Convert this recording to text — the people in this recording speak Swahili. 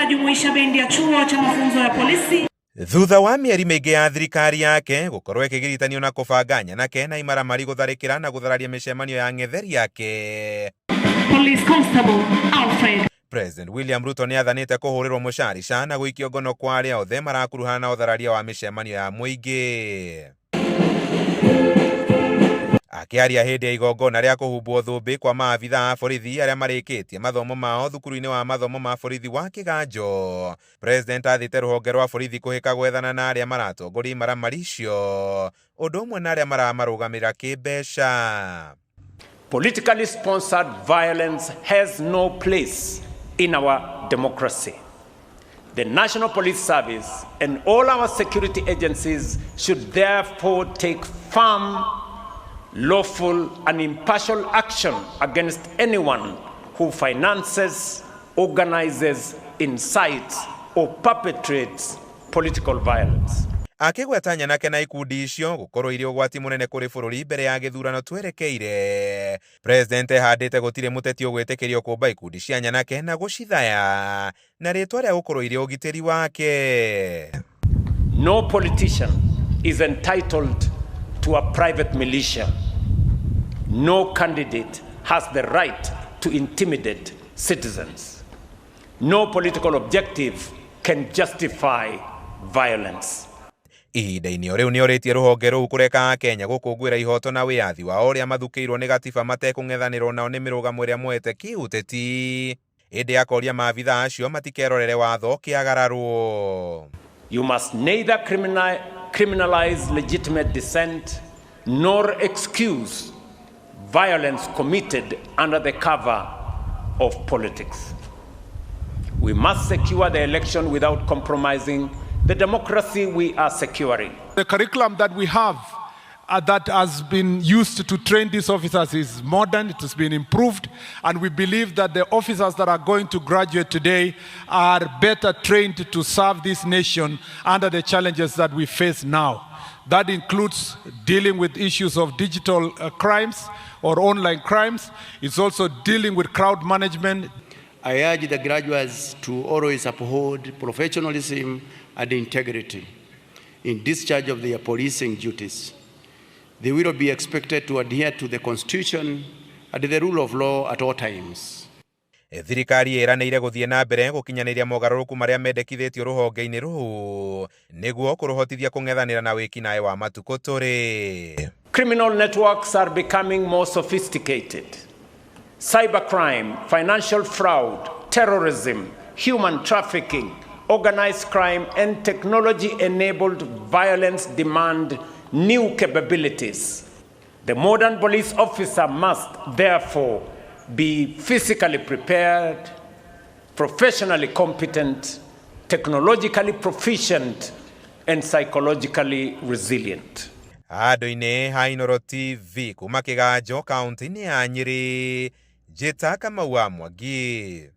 inajumuisha bendi ya chuo cha mafunzo ya polisi. Thutha wa mĩeri mĩingĩ ya thirikari yake gũkorwo ĩkĩgiritanio na kũbanga nyanake na imaramari gũtharĩkĩra na gũthararia mĩcemanio ya ng'etheri yake. Police Constable Alfred. President William Ruto nĩ athanĩte kũhũrĩrwo mũcarica na gũikio ngono kwa arĩa othe marakuruhana na ũthararia wa mĩcemanio ya mũingĩ. Akĩaria hĩndĩ ya igongona rĩa kũhumbwo thũmbĩ kwa maabitha a borithi arĩa marĩkĩtie mathomo mao thukuru-inĩ wa mathomo ma borithi wa Kĩganjo, President athĩte rũhonge rwa borithi kũhĩka gwethana na arĩa maratongoria imaramari icio, ũndũ ũmwe na arĩa maramarũgamĩrĩra kĩmbeca. Politically sponsored violence has no place in our democracy. The National Police Service and all our security agencies should therefore take firm, lawful and impartial action against anyone who finances, organizes, incites or perpetrates political violence. Akĩgweta nyanake na ikundi icio gũkorwo irĩ ũgwati mũnene kũrĩ bũrũri mbere ya gĩthurano twerekeire, President ehandĩte gũtirĩ mũteti ũgwĩtĩkĩrio kũmba ikundi cia nyanake na gũcithaya na rĩtwa rĩa gũkorwo irĩ ũgitĩri wake. No politician is entitled to a private militia. No candidate has the right to intimidate citizens. No political objective can justify violence. Ihinda-inĩ rĩu nĩ orĩtie rũhonge rũu kũreka Kenya gũkũngũĩra ihoto na wĩyathi wao ũrĩa mathukĩirwo nĩ gatiba matekũng'ethanĩrwo nao nĩ mĩrũgamo ĩrĩa moete kĩũteti. Ĩndĩ akoria maabitha acio matikerorere watho kĩagararwo. You must neither criminalize legitimate dissent nor excuse violence committed under the cover of politics. We must secure the election without compromising the democracy we are securing. The curriculum that we have that has been used to train these officers is modern, it has been improved, and we believe that the officers that are going to graduate today are better trained to serve this nation under the challenges that we face now. That includes dealing with issues of digital crimes or online crimes. It's also dealing with crowd management. I urge the graduates to always uphold professionalism and integrity in discharge of their policing duties. They will be expected to adhere to the Constitution and the rule of law at all times. Thirikari ĩranĩire gũthiĩ na mbere gũkinyanĩria mogarũrũku marĩa mendekithĩtio rũhonge-inĩ rũu nĩguo kũrũhotithia kũng'ethanĩra na wĩkinaĩ wa matukũ tũrĩ. Criminal networks are becoming more sophisticated. Cybercrime, financial fraud, terrorism, human trafficking, organized crime and technology-enabled violence demand new capabilities. The modern police officer must therefore be physically prepared, professionally competent, technologically proficient, and psychologically resilient. Handũ-inĩ ha Inooro TV kuma Kĩganjo kaunti-inĩ ya Nyĩrĩ, njĩta Kamau wa Mwangi.